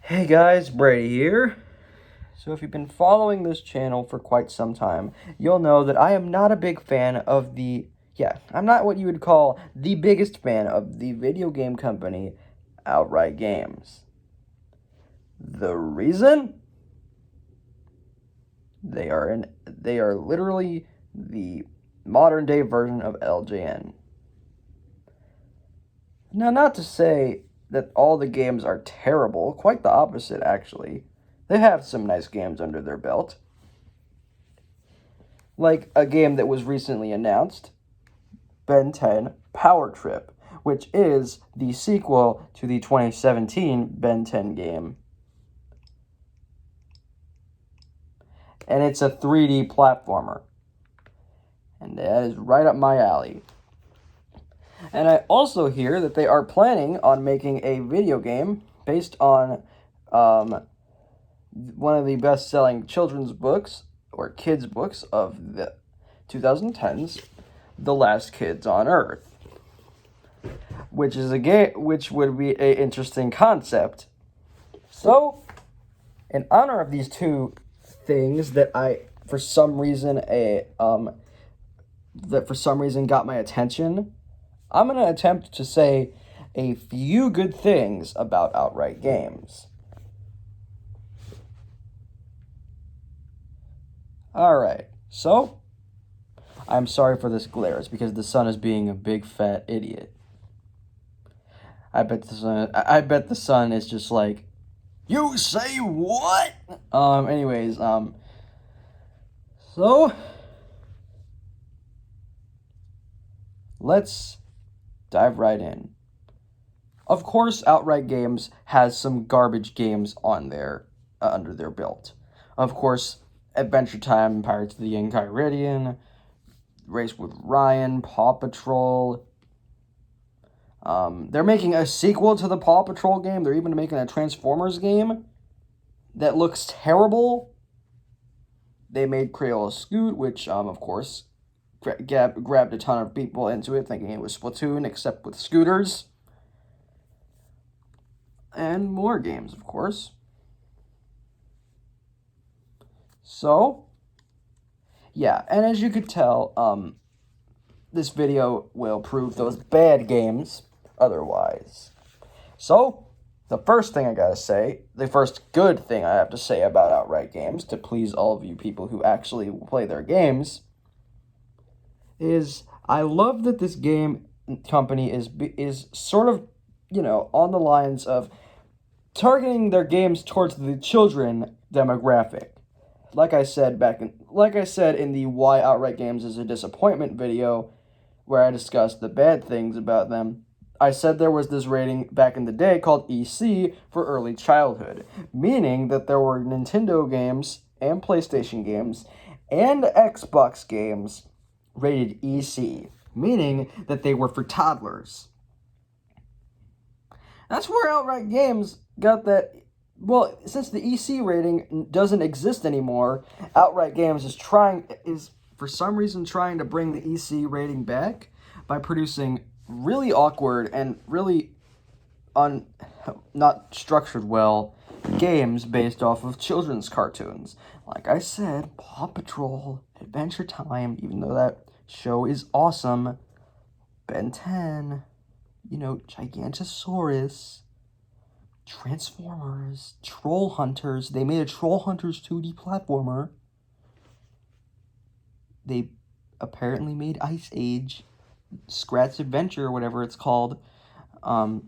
Hey guys, Brady here. So if you've been following this channel for quite some time, you'll know that I am not a big fan of I'm not what you would call the biggest fan of the video game company Outright Games. The reason? They are literally the modern day version of LJN. Now, not to say that all the games are terrible, quite the opposite actually. They have some nice games under their belt. Like a game that was recently announced, Ben 10 Power Trip, which is the sequel to the 2017 Ben 10 game. And it's a 3D platformer. And that is right up my alley. And I also hear that they are planning on making a video game based on one of the best-selling children's books or kids' books of the 2010s, The Last Kids on Earth, which is a game which would be an interesting concept. So, in honor of these two things that for some reason got my attention, I'm going to attempt to say a few good things about Outright Games. Alright, so I'm sorry for this glare. It's because the sun is being a big fat idiot. I bet the sun is just like, you say what? So let's dive right in. Of course, Outright Games has some garbage games on there under their belt. Of course, Adventure Time, Pirates of the Enchiridion, Race with Ryan, Paw Patrol. They're making a sequel to the Paw Patrol game. They're even making a Transformers game that looks terrible. They made Crayola Scoot, which, of course, grabbed a ton of people into it, thinking it was Splatoon, except with scooters. And more games, of course. So, yeah, and as you could tell, this video will prove those bad games otherwise. So, the first good thing I have to say about Outright Games, to please all of you people who actually play their games, is I love that this game company is sort of, on the lines of targeting their games towards the children demographic. Like I said in the Why Outright Games is a Disappointment video, where I discussed the bad things about them, I said there was this rating back in the day called EC for early childhood, meaning that there were Nintendo games and PlayStation games and Xbox games rated EC, meaning that they were for toddlers. That's where Outright Games got that. Well, since the EC rating doesn't exist anymore, Outright Games is for some reason trying to bring the EC rating back by producing really awkward and really not structured well games based off of children's cartoons. Like I said, Paw Patrol, Adventure Time, even though that show is awesome, Ben 10, Gigantosaurus, Transformers, Troll Hunters. They made a Troll Hunters 2D platformer. They apparently made Ice Age, Scratch Adventure, or whatever it's called. But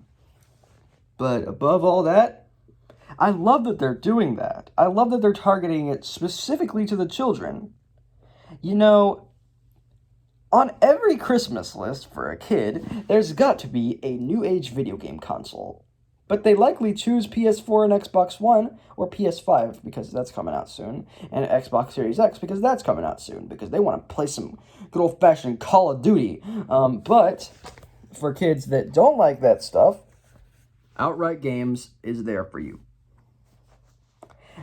above all that, I love that they're doing that. I love that they're targeting it specifically to the children. On every Christmas list for a kid, there's got to be a new age video game console. But they likely choose PS4 and Xbox One, or PS5, because that's coming out soon, and Xbox Series X, because that's coming out soon, because they want to play some good old-fashioned Call of Duty. But for kids that don't like that stuff, Outright Games is there for you.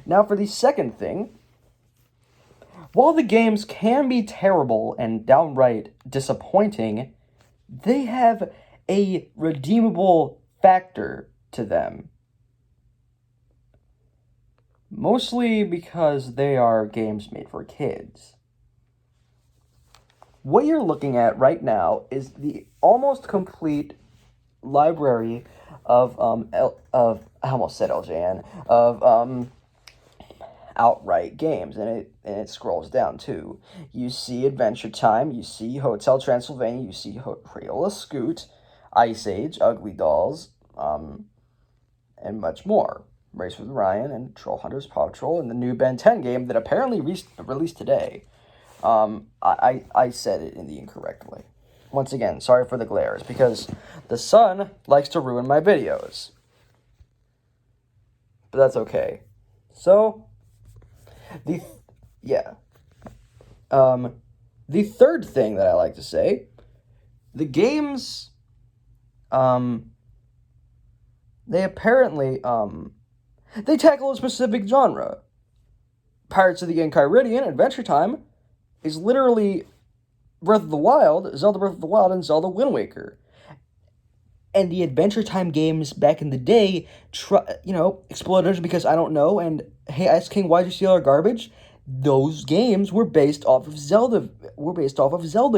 Now for the second thing, while the games can be terrible and downright disappointing, they have a redeemable factor to them. Mostly because they are games made for kids. What you're looking at right now is the almost complete library of I almost said LJN of outright games, and it scrolls down too. You see Adventure Time, you see Hotel Transylvania, you see Crayola Scoot, Ice Age, Ugly Dolls, and much more. Race with Ryan and Troll Hunters Paw Patrol, and the new Ben 10 game that apparently released today. I said it in the incorrect way. Once again, sorry for the glares, because the sun likes to ruin my videos. But that's okay. So, yeah. The third thing that I like to say, the games, they apparently, they tackle a specific genre. Pirates of the Enchiridion, Adventure Time, is literally Breath of the Wild, Zelda Breath of the Wild, and Zelda Wind Waker. And the Adventure Time games back in the day, exploded because I don't know, and Hey Ice King, Why'd You Steal Our Garbage? Those games were based off of Zelda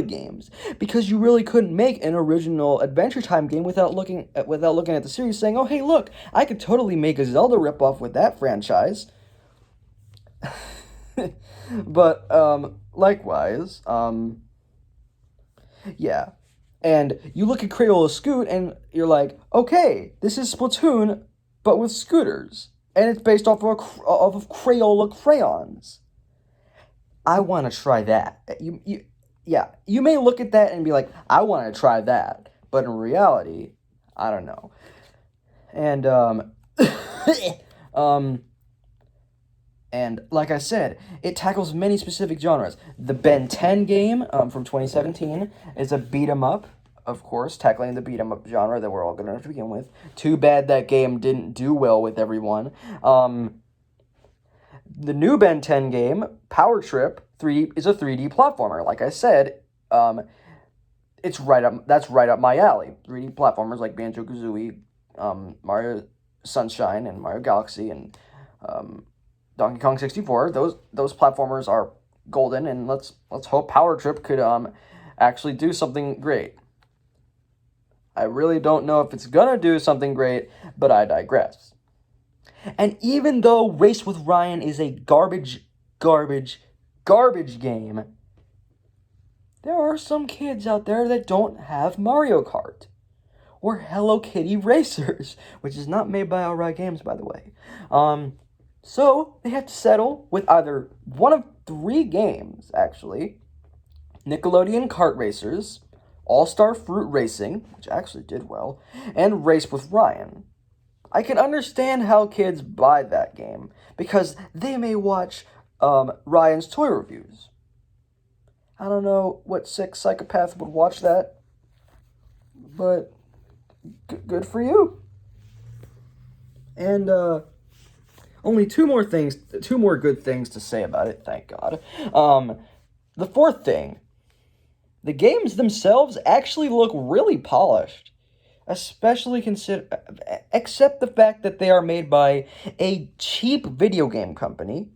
games, because you really couldn't make an original Adventure Time game without looking at the series, saying, "Oh, hey, look, I could totally make a Zelda ripoff with that franchise." But likewise, yeah. And you look at Crayola Scoot, and you're like, okay, this is Splatoon, but with scooters, and it's based off of Crayola crayons. I want to try that. You may look at that and be like, I want to try that, but in reality, I don't know. And and like I said, it tackles many specific genres. The Ben 10 game from 2017 is a beat 'em up, of course, tackling the beat 'em up genre that we're all going to have to begin with. Too bad that game didn't do well with everyone. The new Ben 10 game, Power Trip 3, is a 3D platformer. Like I said, that's right up my alley. 3D platformers like Banjo-Kazooie, Mario Sunshine, and Mario Galaxy, and Donkey Kong 64. Those platformers are golden, and let's hope Power Trip could actually do something great. I really don't know if it's gonna do something great, but I digress. And even though Race with Ryan is a garbage game, there are some kids out there that don't have Mario Kart or Hello Kitty Racers, which is not made by Outright Games, by the way. So they have to settle with either one of 3 games, actually. Nickelodeon Kart Racers, All-Star Fruit Racing, which actually did well, and Race with Ryan. I can understand how kids buy that game, because they may watch Ryan's toy reviews. I don't know what sick psychopath would watch that, but good for you. And only 2 more good things to say about it, thank God. The fourth thing, the games themselves actually look really polished. Especially except the fact that they are made by a cheap video game company,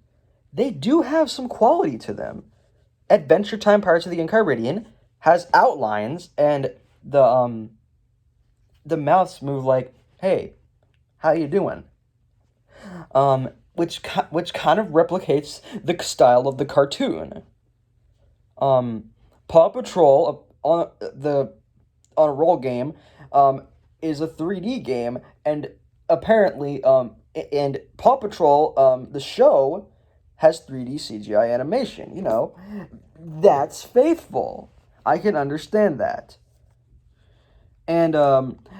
they do have some quality to them. Adventure Time Pirates of the Enchiridion has outlines, and the mouths move like, "Hey, how you doing?" Which kind of replicates the style of the cartoon. Paw Patrol on a roll game is a 3D game, and apparently and Paw Patrol the show has 3D CGI animation. That's faithful. I can understand that. And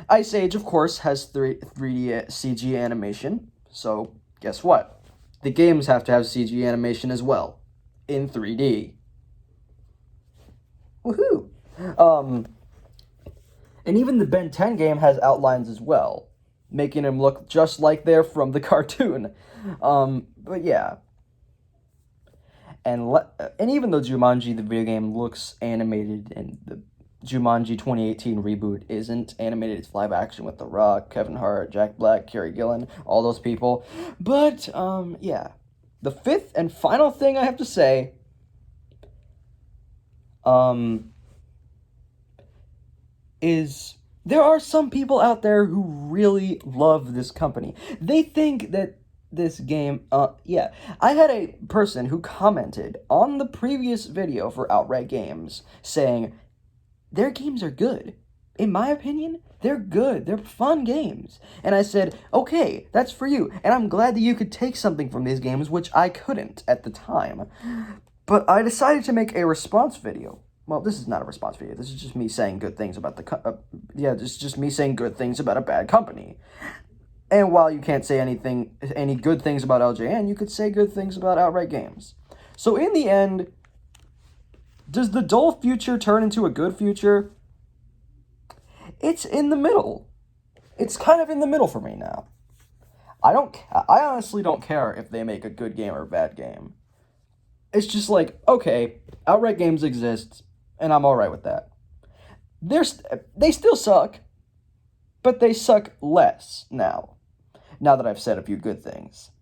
Ice Age, of course, has 3D CG animation. So guess what? The games have to have CG animation as well, in 3D. Woohoo! And even the Ben 10 game has outlines as well, making them look just like they're from the cartoon. But yeah. And even though Jumanji, the video game, looks animated and Jumanji 2018 reboot isn't animated. It's live action with The Rock, Kevin Hart, Jack Black, Kerry Gillan, all those people. But, yeah. The fifth and final thing I have to say, is there are some people out there who really love this company. They think that this game, yeah. I had a person who commented on the previous video for Outright Games saying, their games are good. In my opinion, they're good. They're fun games. And I said, okay, that's for you. And I'm glad that you could take something from these games, which I couldn't at the time. But I decided to make a response video. Well, this is not a response video. This is just me saying good things about this is just me saying good things about a bad company. And while you can't say any good things about LJN, you could say good things about Outright Games. So in the end, does the dull future turn into a good future? It's in the middle. It's kind of in the middle for me now. I honestly don't care if they make a good game or a bad game. It's just like, okay, Outright Games exists, and I'm alright with that. They still suck, but they suck less now that I've said a few good things.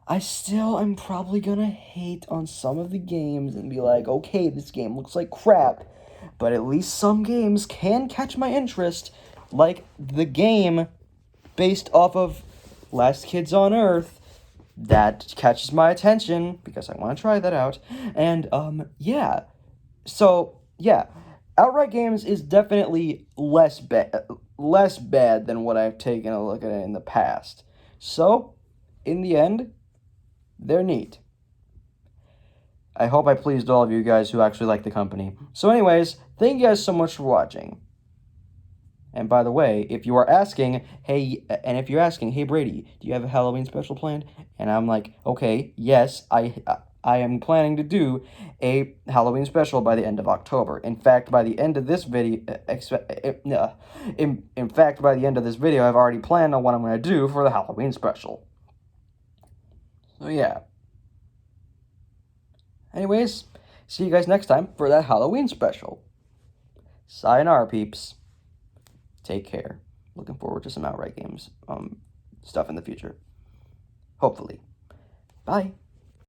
I'm probably gonna hate on some of the games and be like, okay, this game looks like crap, but at least some games can catch my interest, like the game based off of Last Kids on Earth that catches my attention because I want to try that out. And yeah. So, yeah. Outright Games is definitely less bad than what I've taken a look at it in the past. So, in the end, they're neat. I hope I pleased all of you guys who actually like the company. So anyways, thank you guys so much for watching. And by the way, if you're asking, hey Brady, do you have a Halloween special planned? And I'm like, okay, yes, I am planning to do a Halloween special by the end of October. In fact, by the end of this video, in fact, by the end of this video, I've already planned on what I'm going to do for the Halloween special. So yeah. Anyways, see you guys next time for that Halloween special. Sayonara, peeps. Take care. Looking forward to some Outright Games stuff in the future. Hopefully. Bye.